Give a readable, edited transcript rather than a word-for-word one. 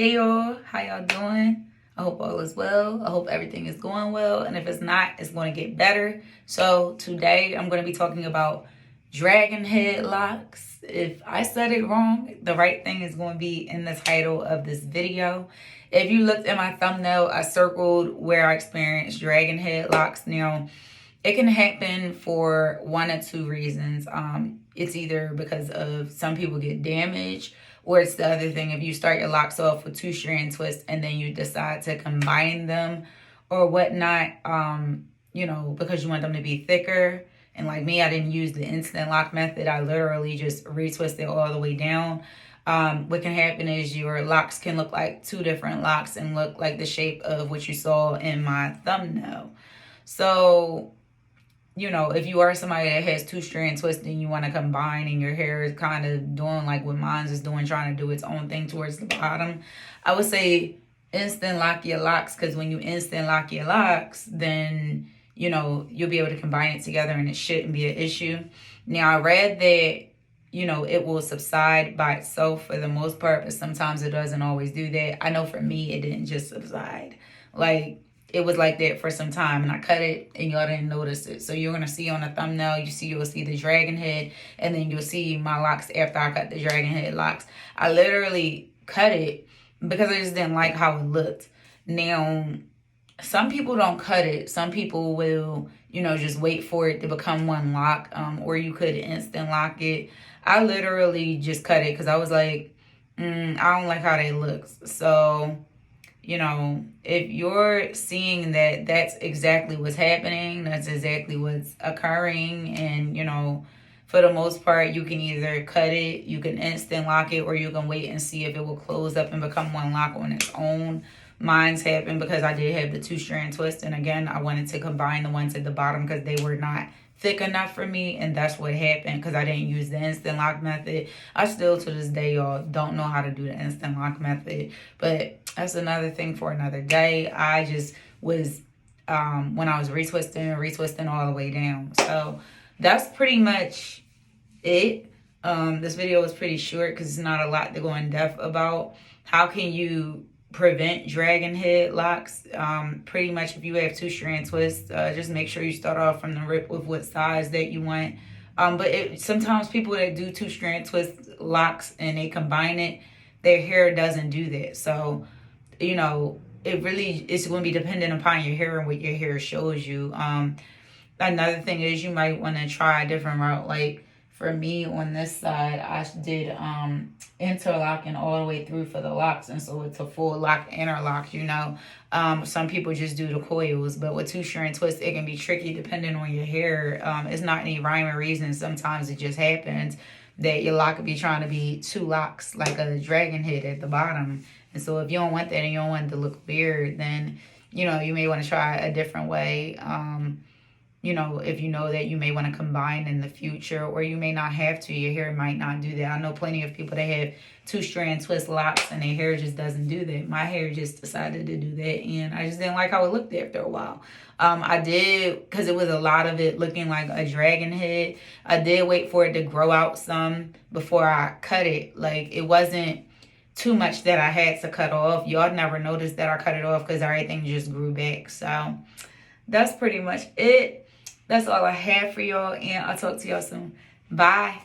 Hey y'all, how y'all doing? I hope all is well. I hope everything is going well. And if it's not, it's going to get better. So today I'm going to be talking about dragon head locks. If I said it wrong, the right thing is going to be in the title of this video. If you looked at my thumbnail, I circled where I experienced dragon head locks. Now, it can happen for one or two reasons. It's either because of some people get damaged, or it's the other thing, if you start your locks off with 2-strand twists and then you decide to combine them or whatnot, because you want them to be thicker. And like me, I didn't use the instant lock method. I literally just retwist it all the way down. What can happen is your locks can look like two different locks and look like the shape of what you saw in my thumbnail. So, if you are somebody that has 2-strand twist and you want to combine and your hair is kind of doing like what mine's is doing, trying to do its own thing towards the bottom, I would say instant lock your locks, because when you instant lock your locks, then, you'll be able to combine it together and it shouldn't be an issue. Now, I read that, it will subside by itself for the most part, but sometimes it doesn't always do that. I know for me, it didn't just subside. Like, it was like that for some time, and I cut it and y'all didn't notice it. So you're going to see on the thumbnail, you'll see the dragon head, and then you'll see my locks after I cut the dragon head locks. I literally cut it because I just didn't like how it looked. Now, some people don't cut it. Some people will, just wait for it to become one lock, or you could instant lock it. I literally just cut it because I was like, I don't like how they look. So, if you're seeing that that's exactly what's happening, that's exactly what's occurring, and, for the most part, you can either cut it, you can instant lock it, or you can wait and see if it will close up and become one lock on its own. Mine's happened because I did have the 2-strand twist, and again, I wanted to combine the ones at the bottom because they were not thick enough for me, and that's what happened because I didn't use the instant lock method. I still to this day, y'all, don't know how to do the instant lock method, but that's another thing for another day. I just was when I was retwisting all the way down. So that's pretty much it. This video was pretty short because it's not a lot to go in depth about. How can you prevent dragon head locks? Pretty much if you have 2-strand twists, just make sure you start off from the rip with what size that you want. But sometimes people that do 2-strand twist locks and they combine it, their hair doesn't do that. So, it's going to be dependent upon your hair and what your hair shows you. Another thing is you might want to try a different route. Like for me on this side, I did interlocking all the way through for the locks, and so it's a full lock interlock. Some people just do the coils, but with 2-strand twist, it can be tricky depending on your hair. It's not any rhyme or reason. Sometimes it just happens that your lock could be trying to be 2 locks, like a dragon head at the bottom. And so if you don't want that and you don't want it to look weird, then, you may want to try a different way. If you know that you may want to combine in the future, or you may not have to, your hair might not do that. I know plenty of people that have 2-strand twist locks and their hair just doesn't do that. My hair just decided to do that, and I just didn't like how it looked after a while. I did, because it was a lot of it looking like a dragon head, I did wait for it to grow out some before I cut it. Like, it wasn't too much that I had to cut off. Y'all never noticed that I cut it off because everything just grew back. So that's pretty much it. That's all I have for y'all, and I'll talk to y'all soon. Bye.